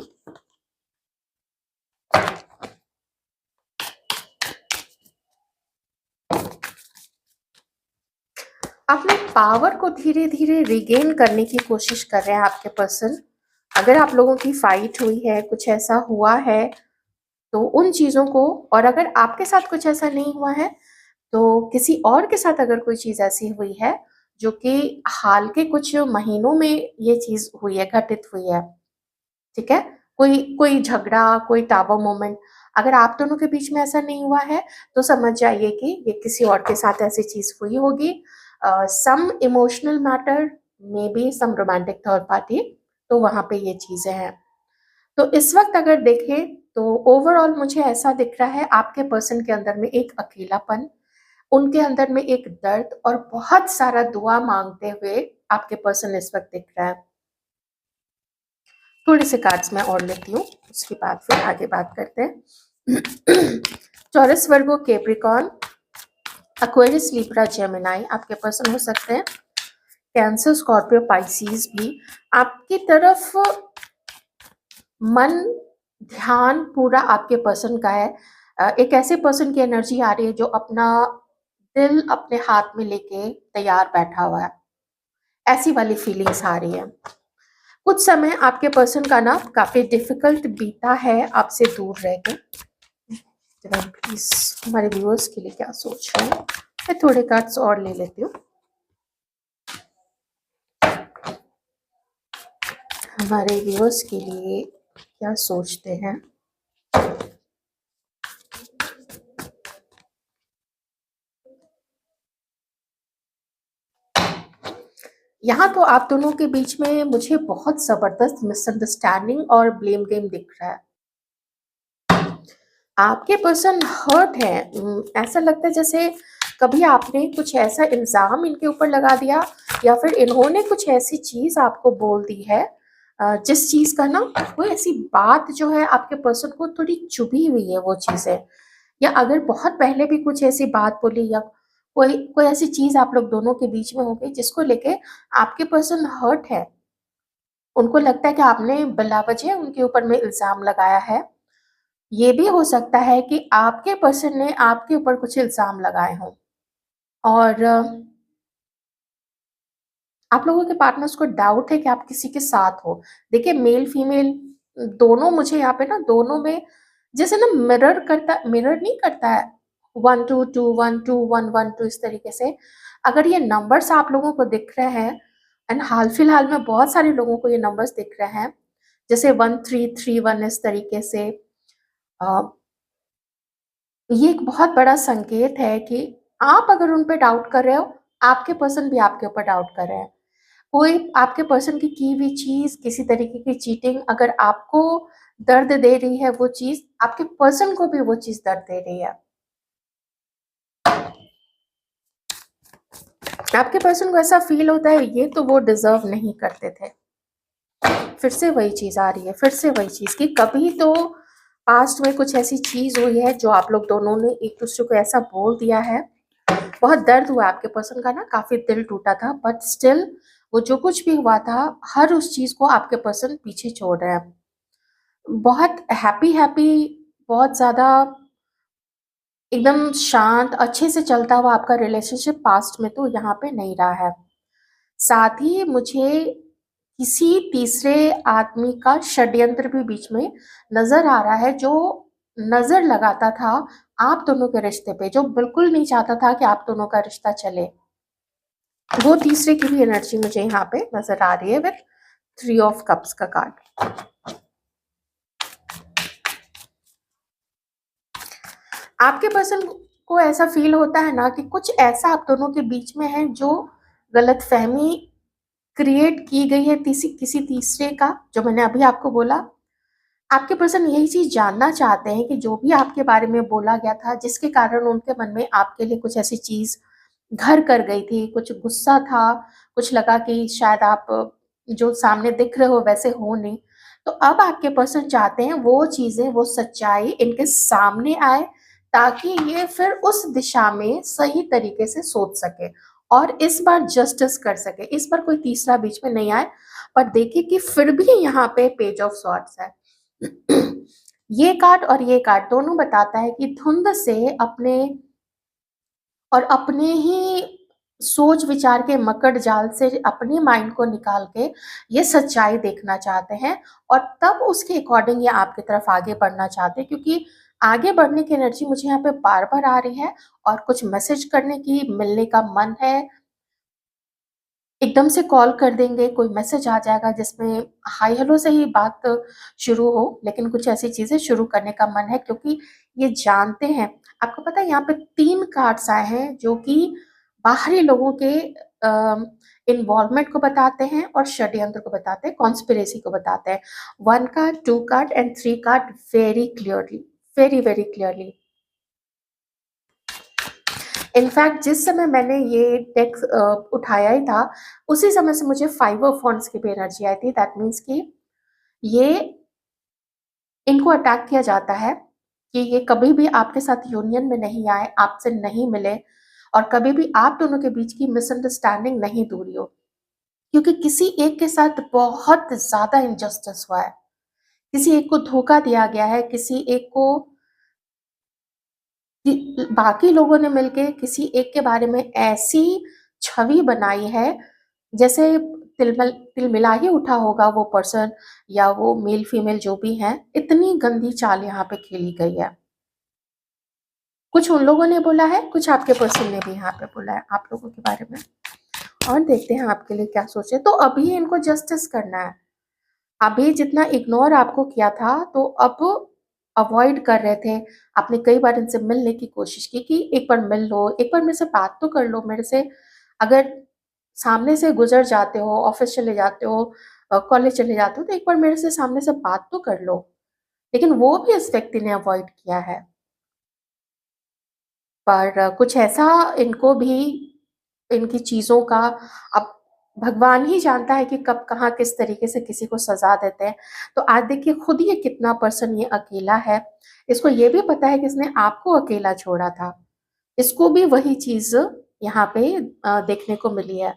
A: अपने पावर को धीरे धीरे रिगेन करने की कोशिश कर रहे हैं आपके पर्सन। अगर आप लोगों की फाइट हुई है, कुछ ऐसा हुआ है, तो उन चीजों को, और अगर आपके साथ कुछ ऐसा नहीं हुआ है तो किसी और के साथ अगर कोई चीज ऐसी हुई है जो कि हाल के कुछ महीनों में ये चीज हुई है, घटित हुई है, ठीक है, कोई कोई झगड़ा, कोई टावर मोमेंट, अगर आप दोनों के बीच में ऐसा नहीं हुआ है तो समझ जाइए कि ये किसी और के साथ ऐसी चीज हुई होगी। Some emotional matter, may be some romantic third party, तो वहां पे ये चीजें हैं। तो इस वक्त अगर देखें तो ओवरऑल मुझे ऐसा दिख रहा है आपके पर्सन के अंदर में एक अकेलापन, उनके अंदर में एक दर्द और बहुत सारा दुआ मांगते हुए आपके पर्सन इस वक्त दिख रहा है। थोड़े से कार्ड्स मैं और लेती हूँ, उसके बाद फिर आगे बात करते हैं। टॉरस, वर्गो, कैप्रिकॉर्न, एक्वेरियस, लिब्रा, जेमिनाई आपके पर्सन हो सकते हैं। कैंसर, स्कॉर्पियो, पाइसिस भी। आपकी तरफ मन, ध्यान पूरा आपके पर्सन का है। एक ऐसे पर्सन की एनर्जी आ रही है जो अपना दिल अपने हाथ में लेके तैयार बैठा हुआ है, ऐसी वाली फीलिंग्स आ रही है। कुछ समय आपके पर्सन का ना काफी डिफिकल्ट बीता है आपसे दूर रह के। प्लीज हमारे व्यूअर्स के लिए क्या सोच रहे हैं, मैं थोड़े कार्ड्स और ले लेती हूँ। हमारे व्यूअर्स के लिए क्या सोचते हैं। यहाँ तो आप दोनों के बीच में मुझे बहुत जबरदस्त मिसअंडरस्टैंडिंग और ब्लेम गेम दिख रहा है। आपके पर्सन हर्ट है, ऐसा लगता है जैसे कभी आपने कुछ ऐसा इल्जाम इनके ऊपर लगा दिया या फिर इन्होंने कुछ ऐसी चीज आपको बोल दी है, जिस चीज का ना कोई ऐसी बात जो है आपके पर्सन को थोड़ी चुभी हुई है वो चीज है, या अगर बहुत पहले भी कुछ ऐसी बात बोली या कोई कोई ऐसी चीज आप लोग दोनों के बीच में हो गई जिसको लेके आपके पर्सन हर्ट है। उनको लगता है कि आपने बिला वजह उनके ऊपर में इल्जाम लगाया है। ये भी हो सकता है कि आपके पर्सन ने आपके ऊपर कुछ इल्जाम लगाए हों, और आप लोगों के पार्टनर्स को डाउट है कि आप किसी के साथ हो। देखिए मेल फीमेल दोनों, मुझे यहाँ पे ना दोनों में जैसे ना मिरर नहीं करता है, 1 2 2 1 2 1 1 2 इस तरीके से। अगर ये नंबर्स आप लोगों को दिख रहे हैं, एंड हाल फिलहाल में बहुत सारे लोगों को ये नंबर्स दिख रहे हैं, जैसे 1331 इस तरीके से, अ, ये एक बहुत बड़ा संकेत है कि आप अगर उन पे डाउट कर रहे हो, आपके पर्सन भी आपके ऊपर डाउट कर रहे हैं। कोई आपके पर्सन की हुई चीज, किसी तरीके की चीटिंग अगर आपको दर्द दे रही है, वो चीज आपके पर्सन को भी वो चीज दर्द दे रही है। आपके पर्सन को ऐसा फील होता है ये तो वो डिजर्व नहीं करते थे। फिर से वही चीज आ रही है, फिर से वही चीज कि कभी तो पास्ट में कुछ ऐसी चीज हुई है जो आप लोग दोनों ने एक दूसरे को ऐसा बोल दिया है, बहुत दर्द हुआ आपके पर्सन का ना, काफी दिल टूटा था, बट स्टिल वो जो कुछ भी हुआ था हर उस चीज को आपके पर्सन पीछे छोड़ रहे हैं। बहुत हैप्पी हैप्पी, बहुत ज्यादा एकदम शांत अच्छे से चलता हुआ आपका रिलेशनशिप पास्ट में तो यहाँ पे नहीं रहा है। साथ ही मुझे किसी तीसरे आदमी का षड्यंत्र भी बीच में नजर आ रहा है, जो नजर लगाता था आप दोनों के रिश्ते पे, जो बिल्कुल नहीं चाहता था कि आप दोनों का रिश्ता चले। वो तीसरे की भी एनर्जी मुझे यहाँ पे नजर आ रही है विथ 3 ऑफ कप्स का कार्ड। आपके पर्सन को ऐसा फील होता है ना कि कुछ ऐसा आप दोनों के बीच में है जो गलतफहमी क्रिएट की गई है किसी तीसरे का, जो मैंने अभी आपको बोला। आपके पर्सन यही चीज जानना चाहते हैं कि जो भी आपके बारे में बोला गया था, जिसके कारण उनके मन में आपके लिए कुछ ऐसी चीज घर कर गई थी, कुछ गुस्सा था, कुछ लगा कि शायद आप जो सामने दिख रहे हो वैसे हो नहीं, तो अब आपके पर्सन चाहते हैं वो चीजें, वो सच्चाई इनके सामने आए, ताकि ये फिर उस दिशा में सही तरीके से सोच सके और इस बार जस्टिस कर सके, इस बार कोई तीसरा बीच में नहीं आए। पर देखिए कि फिर भी यहाँ पे पेज ऑफ सॉर्ड्स है। ये कार्ड और ये कार्ड दोनों बताता है कि धुंध से अपने ही सोच विचार के मकड़ जाल से अपने माइंड को निकाल के ये सच्चाई देखना चाहते हैं, और तब उसके अकॉर्डिंग ये आपकी तरफ आगे बढ़ना चाहते हैं, क्योंकि आगे बढ़ने की एनर्जी मुझे यहाँ पे बार बार आ रही है और कुछ मैसेज करने की, मिलने का मन है, एकदम से कॉल कर देंगे, कोई मैसेज आ जाएगा जिसमें हाय हेलो से ही बात शुरू हो, लेकिन कुछ ऐसी चीजें शुरू करने का मन है, क्योंकि ये जानते हैं। आपको पता है यहाँ पे 3 कार्ड्स आए हैं जो कि बाहरी लोगों के इन्वॉल्वमेंट को बताते हैं और षड्यंत्र को बताते हैं, कॉन्स्पिरेसी को बताते हैं। 1 card, 2 card and 3 card very clearly, very very clearly. In fact जिस समय मैंने ये टेक्स उठाया ही था, उसी समय से मुझे 5 ऑफ वॉन्ड्स की भी एनर्जी आई थी। दैट मीन्स कि ये इनको अटैक किया जाता है कि ये कभी भी आपके साथ यूनियन में नहीं आए, आपसे नहीं मिले, और कभी भी आप दोनों के बीच की मिसअंडरस्टैंडिंग नहीं दूरी हो, क्योंकि किसी एक के साथ बहुत ज्यादा इनजस्टिस हुआ है, किसी एक को धोखा दिया गया है, किसी एक को बाकी लोगों ने मिलके किसी एक के बारे में ऐसी छवि बनाई है जैसे तिलमिला ही उठा होगा वो पर्सन, या वो मेल फीमेल जो भी है, इतनी गंदी चाल यहाँ पे खेली गई है। कुछ उन लोगों ने बोला है, कुछ आपके पर्सन ने भी यहाँ पे बोला है आप लोगों के बारे में, और देखते हैं आपके लिए क्या सोचे। तो अभी इनको जस्टिस करना है। अभी जितना इग्नोर आपको किया था, तो अब अवॉइड कर रहे थे। आपने कई बार इनसे मिलने की कोशिश की कि एक बार मिल लो, एक बार मेरे से बात तो कर लो, मेरे से अगर सामने से गुजर जाते हो, ऑफिस चले जाते हो, कॉलेज चले जाते हो, तो एक बार मेरे से सामने से बात तो कर लो। लेकिन वो भी इस व्यक्ति ने अवॉइड किया है। पर कुछ ऐसा इनको भी, इनकी चीज़ों का, अब भगवान ही जानता है कि कब कहाँ किस तरीके से किसी को सजा देते हैं। तो आज देखिए खुद ये कितना पर्सन ये अकेला है, इसको ये भी पता है कि इसने आपको अकेला छोड़ा था, इसको भी वही चीज़ यहाँ पे देखने को मिली है।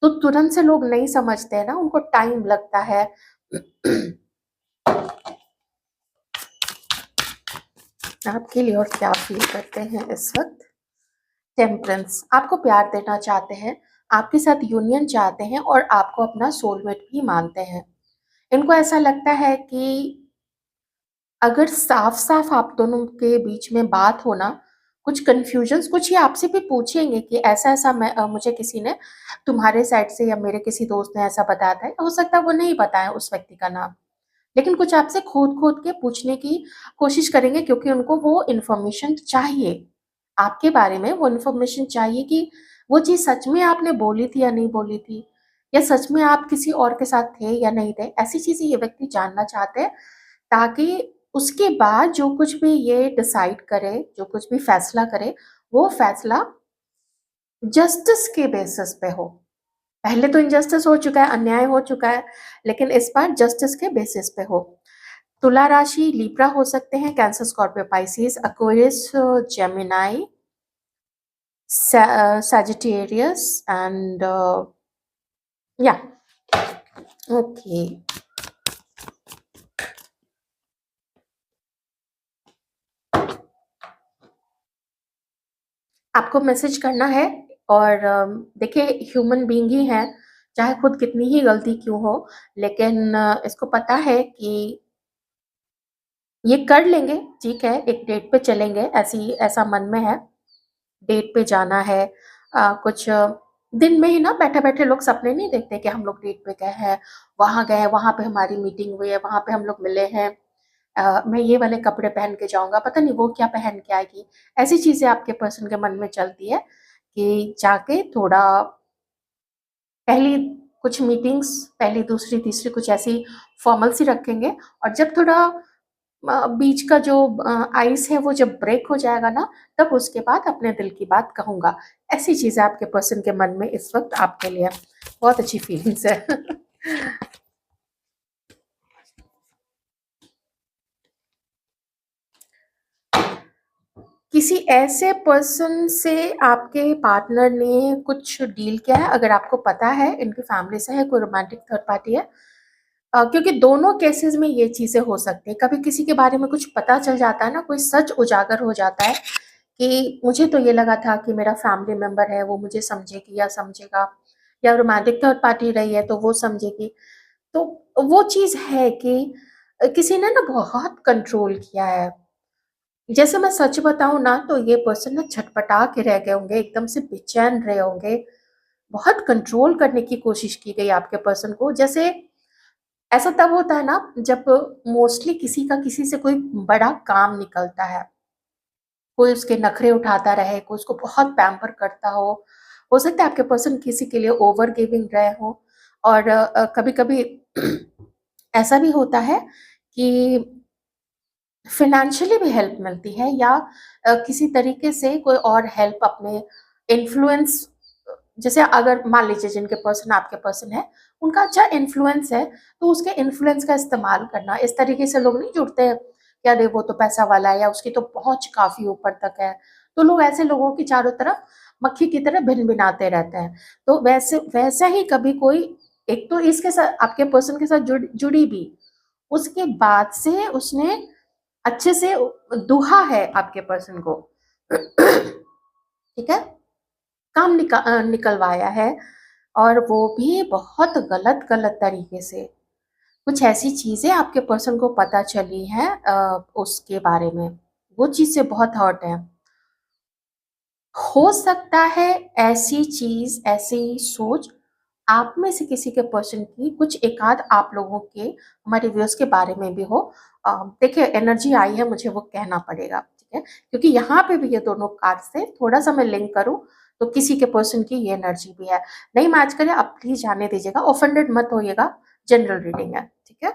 A: तो तुरंत से लोग नहीं समझते हैं ना, उनको टाइम लगता है। आपके लिए और क्या फील करते हैं इस वक्त? टेम्परेंस आपको प्यार देना चाहते हैं, आपके साथ यूनियन चाहते हैं और आपको अपना सोलमेट भी मानते हैं। इनको ऐसा लगता है कि अगर साफ-साफ आप दोनों के बीच में बात हो ना, कुछ कन्फ्यूजन्स, कुछ ये आपसे भी पूछेंगे कि ऐसा-ऐसा मुझे किसी ने तुम्हारे साइड से या मेरे किसी दोस्त ने ऐसा बताया था। हो सकता है वो नहीं बताएँ उस व्यक्ति का नाम, लेकिन कुछ आपसे खोद-खोद के पूछने की कोशिश करेंगे, क्योंकि उनको वो इन्फॉर्मेशन चाहिए। आपके बारे में वो इन्फॉर्मेशन चाहिए कि वो चीज़ सच में आपने बोली थी या नहीं बोली थी, या सच में आप किसी और के साथ थे या नहीं थे। ऐसी चीज़ें ये व्यक्ति जानना चाहते हैं, ताकि उसके बाद जो कुछ भी ये डिसाइड करे, जो कुछ भी फैसला करे, वो फैसला जस्टिस के बेसिस पे हो। पहले तो इनजस्टिस हो चुका है, अन्याय हो चुका है, लेकिन इस बार जस्टिस के बेसिस पे हो। तुला राशि लिब्रा हो सकते हैं, cancer, Scorpio, Pisces, Aquarius, Gemini, Sagittarius and या ओके। आपको मैसेज करना है, और देखिए ह्यूमन बीइंग ही है, चाहे खुद कितनी ही गलती क्यों हो, लेकिन इसको पता है कि ये कर लेंगे, ठीक है, एक डेट पे चलेंगे, ऐसा मन में है, डेट पे जाना है, कुछ दिन में ही ना बैठे-बैठे लोग सपने नहीं देखते कि हम लोग डेट पे गए हैं, वहाँ पे हमारी मीटिंग हुई है, वहाँ पे हम लोग मिले हैं। मैं ये वाले कपड़े पहन के जाऊँगा, पता नहीं वो क्या पहन के आएगी। ऐसी चीज़ें आपके पर्सन के मन में चलती है कि जाके थोड़ा पहली कुछ मीटिंग्स, पहली, दूसरी, तीसरी कुछ ऐसी फॉर्मल सी रखेंगे, और जब थोड़ा बीच का जो आइस है वो जब ब्रेक हो जाएगा ना, तब उसके बाद अपने दिल की बात कहूँगा। ऐसी चीज़ें आपके पर्सन के मन में इस वक़्त आपके लिए बहुत अच्छी फीलिंग्स है। किसी ऐसे पर्सन से आपके पार्टनर ने कुछ डील किया है? अगर आपको पता है इनकी फैमिली से है, कोई रोमांटिक थर्ड पार्टी है? क्योंकि दोनों केसेस में ये चीज़ें हो सकती हैं। कभी किसी के बारे में कुछ पता चल जाता है ना, कोई सच उजागर हो जाता है कि मुझे तो ये लगा था कि मेरा फैमिली मेंबर है, वो मुझे समझेगी या समझेगा, या रोमांटिक थर्ड पार्टी रही है तो वो समझेगी। तो वो चीज़ है कि किसी ने ना बहुत कंट्रोल किया है। जैसे मैं सच बताऊँ ना, तो ये पर्सन ना छटपटा के रह गए होंगे, एकदम से बेचैन रहे होंगे। बहुत कंट्रोल करने की कोशिश की गई आपके पर्सन को। जैसे ऐसा तब होता है ना जब मोस्टली किसी का किसी से कोई बड़ा काम निकलता है, कोई उसके नखरे उठाता रहे, कोई उसको बहुत पैम्पर करता हो सकता है आपके पर्सन किसी के लिए ओवर गिविंग रहे हो। और कभी-कभी ऐसा भी होता है कि फाइनेंशियली भी हेल्प मिलती है, या किसी तरीके से कोई और हेल्प अपने इन्फ्लुएंस, जैसे अगर मान लीजिए जिनके पर्सन आपके पर्सन है, उनका अच्छा इन्फ्लुएंस है, तो उसके इन्फ्लुएंस का इस्तेमाल करना। इस तरीके से लोग नहीं जुड़ते हैं कि अरे वो तो पैसा वाला है, या उसकी तो पहुंच काफी ऊपर तक है, तो लोग ऐसे लोगों की चारों तरफ मक्खी की तरह भिन भिनाते रहते हैं। तो वैसे वैसा ही कभी कोई एक तो इसके साथ आपके पर्सन के साथ जुड़ी भी, उसके बाद से उसने अच्छे से दुहा है आपके पर्सन को। ठीक है, काम निकलवाया है, और वो भी बहुत गलत गलत तरीके से। कुछ ऐसी चीजें आपके पर्सन को पता चली हैं उसके बारे में, वो चीज से बहुत हर्ट है। हो सकता है ऐसी चीज, ऐसी सोच आप में से किसी के पर्सन की कुछ एकाध आप लोगों के, हमारे व्यूअर्स के बारे में भी हो। देखिए एनर्जी आई है, मुझे वो कहना पड़ेगा, ठीक है, क्योंकि यहाँ पे भी ये दोनों कार्ड से थोड़ा सा मैं लिंक करूँ तो किसी के पर्सन की ये एनर्जी भी है। नहीं मैच करे आप प्लीज जाने दीजिएगा, ऑफेंडेड मत होइएगा, जनरल रीडिंग है, ठीक है।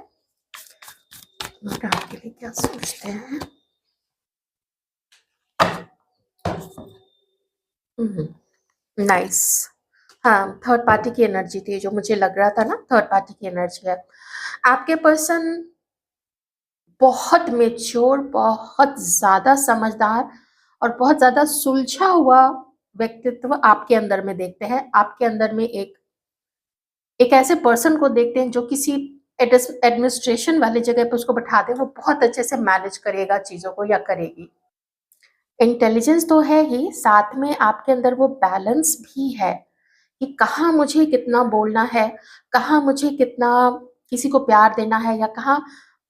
A: आपके लिए क्या सोचते हैं? नाइस। हाँ, थर्ड पार्टी की एनर्जी थी, जो मुझे लग रहा था ना, थर्ड पार्टी की एनर्जी है। आपके पर्सन बहुत मेच्योर, बहुत ज़्यादा समझदार और बहुत ज़्यादा सुलझा हुआ व्यक्तित्व आपके अंदर में देखते हैं। आपके अंदर में एक ऐसे पर्सन को देखते हैं जो किसी एडमिनिस्ट्रेशन वाली जगह पे उसको बैठा दें, वो बहुत अच्छे से मैनेज करेगा चीज़ों को, या करेगी। इंटेलिजेंस तो है ही, साथ में आपके अंदर वो बैलेंस भी है कि कहाँ मुझे कितना बोलना है, कहाँ मुझे कितना किसी को प्यार देना है, या कहाँ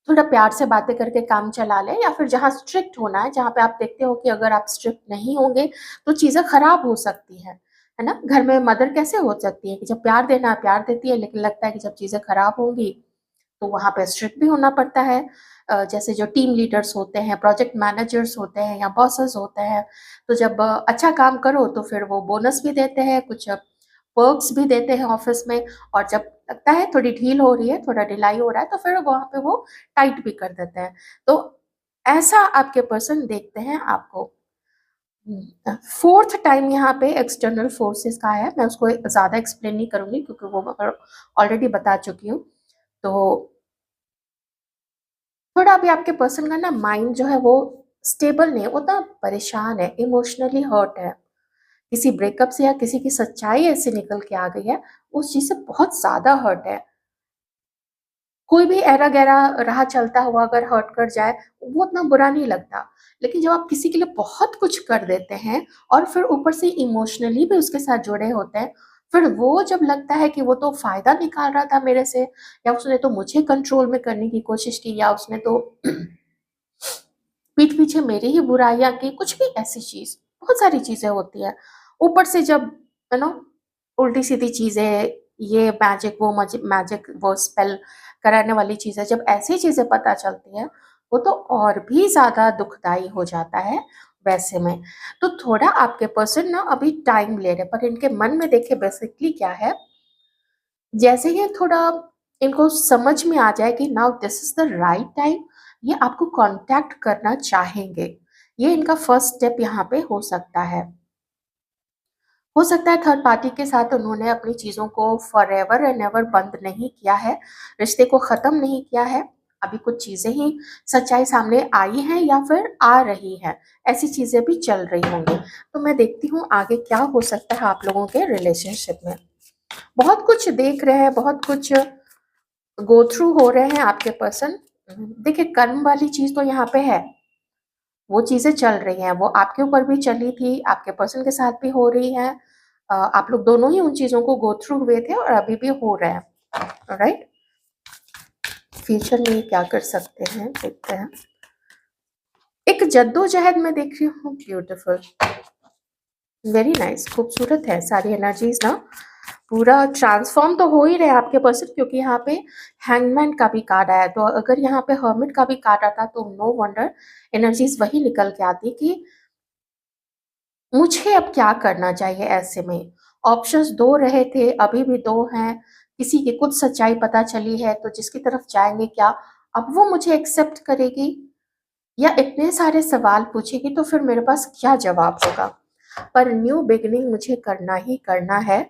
A: थोड़ा प्यार से बातें करके काम चला लें, या फिर जहाँ स्ट्रिक्ट होना है, जहाँ पे आप देखते हो कि अगर आप स्ट्रिक्ट नहीं होंगे तो चीज़ें खराब हो सकती है ना? घर में मदर कैसे हो सकती है कि जब प्यार देना है प्यार देती है, लेकिन लगता है कि जब चीज़ें खराब होंगी तो वहाँ पे स्ट्रिक्ट भी होना पड़ता है। जैसे जो टीम लीडर्स होते हैं, प्रोजेक्ट मैनेजर्स होते हैं, या बॉसेस होते हैं, तो जब अच्छा काम करो तो फिर वो बोनस भी देते हैं, कुछ पर्क्स भी देते हैं ऑफिस में, और जब लगता है थोड़ी ढील हो रही है, थोड़ा ढिलाई हो रहा है, तो फिर वहाँ पे वो टाइट भी कर देते हैं। तो ऐसा आपके पर्सन देखते हैं आपको। फोर्थ टाइम यहाँ पे एक्सटर्नल फोर्सेस का है, मैं उसको ज़्यादा एक्सप्लेन नहीं करूँगी क्योंकि वो मैं ऑलरेडी बता चुकी हूँ। तो थोड़ा अभी आपके पर्सन का ना माइंड जो है वो स्टेबल नहीं है, वो ना परेशान है, इमोशनली हर्ट है। किसी ब्रेकअप से या किसी की सच्चाई ऐसे निकल के आ गई है, उस चीज़ से बहुत ज़्यादा हर्ट है। कोई भी ऐरा-गैरा राह चलता हुआ अगर हर्ट कर जाए, वो उतना बुरा नहीं लगता। लेकिन जब आप किसी के लिए बहुत कुछ कर देते हैं और फिर ऊपर से इमोशनली भी उसके साथ जुड़े होते हैं, फिर वो जब लगता है कि वो तो फ़ायदा निकाल रहा था मेरे से, या उसने तो मुझे कंट्रोल में करने की कोशिश की, या उसने तो पीठ पीछे मेरी ही बुराइयाँ की, कुछ भी ऐसी चीज़, बहुत सारी चीज़ें होती हैं। ऊपर से जब यू नो उल्टी-सीधी चीज़ें, ये मैजिक वो स्पेल कराने वाली चीज़ें, जब ऐसी चीज़ें पता चलती हैं, वो तो और भी ज़्यादा दुखदाई हो जाता है वैसे में। तो थोड़ा आपके पर्सन ना अभी टाइम ले रहे हैं, पर इनके मन में देखिए बेसिकली क्या है, जैसे ही थोड़ा इनको समझ में आ जाए कि now this is the right time, ये आपको कॉन्टैक्ट करना चाहेंगे। ये इनका फर्स्ट स्टेप यहाँ पे हो सकता है। हो सकता है थर्ड पार्टी के साथ उन्होंने अपनी चीज़ों को फॉरएवर एंड एवर बंद नहीं किया है, रिश्ते को ख़त्म नहीं किया है। अभी कुछ चीज़ें ही सच्चाई सामने आई हैं या फिर आ रही हैं, ऐसी चीज़ें भी चल रही होंगी। तो मैं देखती हूँ आगे क्या हो सकता है आप लोगों के रिलेशनशिप में। बहुत कुछ देख रहे हैं, बहुत कुछ गो थ्रू हो रहे हैं आपके पर्सन। देखिए कर्म वाली चीज़ तो यहाँ पे है, वो चीज़ें चल रही हैं, वो आपके ऊपर भी चली थी, आपके पर्सन के साथ भी हो रही है। आप लोग दोनों ही उन चीज़ों को गो थ्रू हुए थे और अभी भी हो रहे हैं, राइट? फ्यूचर में ये क्या कर सकते हैं देखते हैं। एक जद्दोजहद में देख रही हूँ, ब्यूटीफुल, वेरी नाइस, खूबसूरत है सारी एनर्जीज ना। पूरा ट्रांसफॉर्म तो हो ही रहे आपके पर्सन, क्योंकि यहाँ पे हैंगमैन का भी कार्ड आया, तो अगर यहाँ पे हर्मिट का भी कार्ड आता तो नो वंडर एनर्जीज वही निकल के आती कि मुझे अब क्या करना चाहिए ऐसे में। ऑप्शंस दो रहे थे, अभी भी दो हैं। किसी की कुछ सच्चाई पता चली है तो जिसकी तरफ जाएंगे क्या, अब वो मुझे एक्सेप्ट करेगी या इतने सारे सवाल पूछेगी, तो फिर मेरे पास क्या जवाब होगा। पर न्यू बिगिनिंग मुझे करना ही करना है।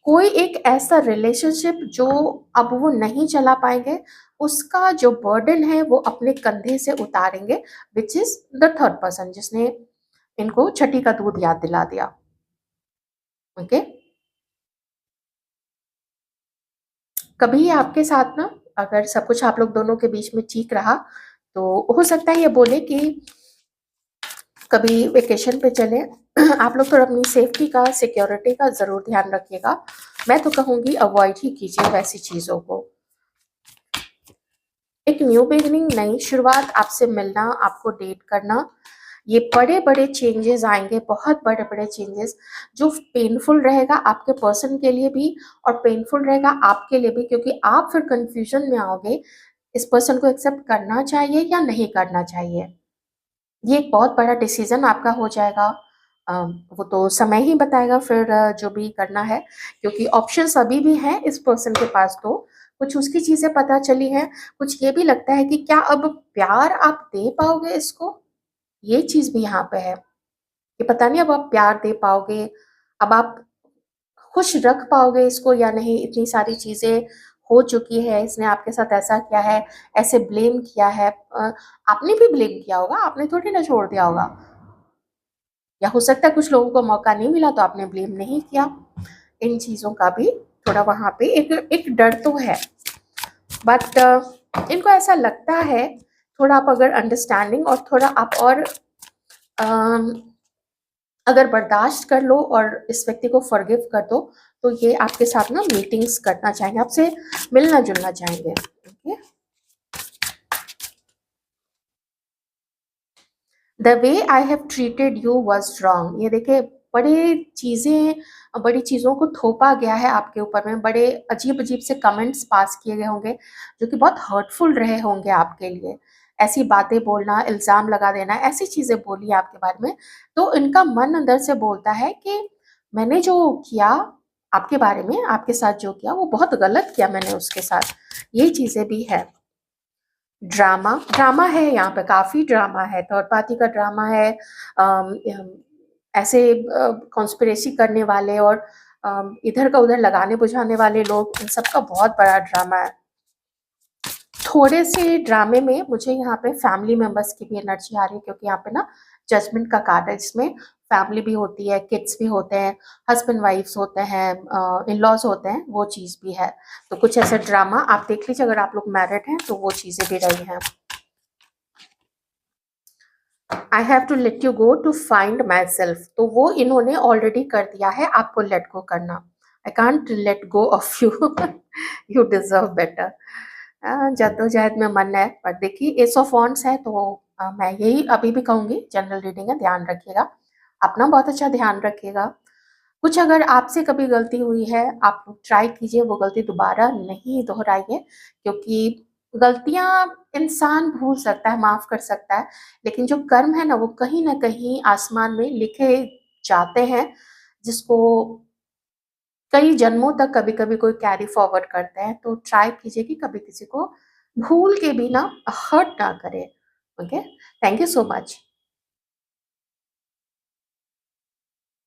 A: कोई एक ऐसा रिलेशनशिप जो अब वो नहीं चला पाएंगे, उसका जो बर्डन है वो अपने कंधे से उतारेंगे, which is the third person जिसने इनको छठी का दूध याद दिला दिया। ओके, कभी आपके साथ ना, अगर सब कुछ आप लोग दोनों के बीच में ठीक रहा, तो हो सकता है ये बोले कि कभी वेकेशन पे चले। आप लोग तो अपनी सेफ्टी का, सिक्योरिटी का जरूर ध्यान रखिएगा। मैं तो कहूंगी अवॉइड ही कीजिए वैसी चीजों को। एक न्यू बिगिनिंग, नई शुरुआत, आपसे मिलना, आपको डेट करना, ये बड़े बड़े चेंजेस आएंगे, बहुत बड़े बड़े चेंजेस, जो पेनफुल रहेगा आपके पर्सन के लिए भी और पेनफुल रहेगा आपके लिए भी, क्योंकि आप फिर कंफ्यूजन में आओगे इस पर्सन को एक्सेप्ट करना चाहिए या नहीं करना चाहिए। ये एक बहुत बड़ा डिसीजन आपका हो जाएगा। वो तो समय ही बताएगा फिर, जो भी करना है, क्योंकि ऑप्शंस अभी भी हैं इस पर्सन के पास। तो कुछ उसकी चीजें पता चली हैं, कुछ ये भी लगता है कि क्या अब प्यार आप दे पाओगे इसको, ये चीज भी यहाँ पे है कि पता नहीं अब आप प्यार दे पाओगे, अब आप खुश रख पाओगे इसको या नहीं। इतनी सारी चीजें हो चुकी है, इसने आपके साथ ऐसा किया है, ऐसे ब्लेम किया है, आपने भी ब्लेम किया होगा, आपने थोड़ी ना छोड़ दिया होगा। या हो सकता है कुछ लोगों को मौका नहीं मिला तो आपने ब्लेम नहीं किया। इन चीजों का भी थोड़ा वहां पे एक एक डर तो है। बट इनको ऐसा लगता है, थोड़ा आप अगर अंडरस्टैंडिंग और थोड़ा आप और अम, अगर बर्दाश्त कर लो और इस व्यक्ति को फॉरगिव कर दो, तो ये आपके साथ ना मीटिंग्स करना चाहेंगे, आपसे मिलना जुलना चाहेंगे। Okay, the way I have treated you was wrong, ये देखिए बड़ी चीज़ों को थोपा गया है आपके ऊपर में, बड़े अजीब अजीब से कमेंट्स पास किए गए होंगे जो कि बहुत हर्टफुल रहे होंगे आपके लिए। ऐसी बातें बोलना, इल्ज़ाम लगा देना, ऐसी चीज़ें बोली आपके बारे में, तो इनका मन अंदर से बोलता है कि मैंने जो किया आपके बारे में, आपके साथ जो किया वो बहुत गलत किया मैंने उसके साथ। ये चीज़ें भी है। ड्रामा ड्रामा है यहाँ पे, काफ़ी ड्रामा है, थर्ड पार्टी का ड्रामा है। ऐसे कॉन्स्पिरेसी करने वाले और इधर का उधर लगाने बुझाने वाले लोग, इन सब का बहुत बड़ा ड्रामा है। थोड़े से ड्रामे में मुझे यहाँ पे फैमिली मेंबर्स की भी एनर्जी आ रही है, क्योंकि यहाँ पे ना जजमेंट का कार्ड है, जिसमें फैमिली भी होती है, किड्स भी होते हैं, हस्बैंड वाइफ्स होते हैं, इन लॉज होते हैं, वो चीज़ भी है। तो कुछ ऐसा ड्रामा आप देख लीजिए, अगर आप लोग मैरिड हैं तो वो चीज़ें भी रही हैं। I have to let you go to find my self, तो वो इन्होंने ऑलरेडी कर दिया है, आपको लेट गो करना। I can't let go of you, you deserve better. जद्दोजहद में मन है, पर देखिए एस ऑफ वॉन्ड्स है, तो मैं यही अभी भी कहूंगी, जनरल रीडिंग है, ध्यान रखिएगा, अपना बहुत अच्छा ध्यान रखिएगा। कुछ अगर आपसे कभी गलती हुई है, आप लोग ट्राई कीजिए वो गलती दोबारा नहीं दोहराइए, क्योंकि गलतियाँ इंसान भूल सकता है, माफ़ कर सकता है, लेकिन जो कर्म है ना वो कहीं न कहीं आसमान में लिखे जाते हैं, जिसको कई जन्मों तक कभी-कभी कोई कैरी फॉरवर्ड करते हैं। तो ट्राई कीजिए कि कभी किसी को भूल के भी ना हर्ट ना करें। Okay? Thank you so much.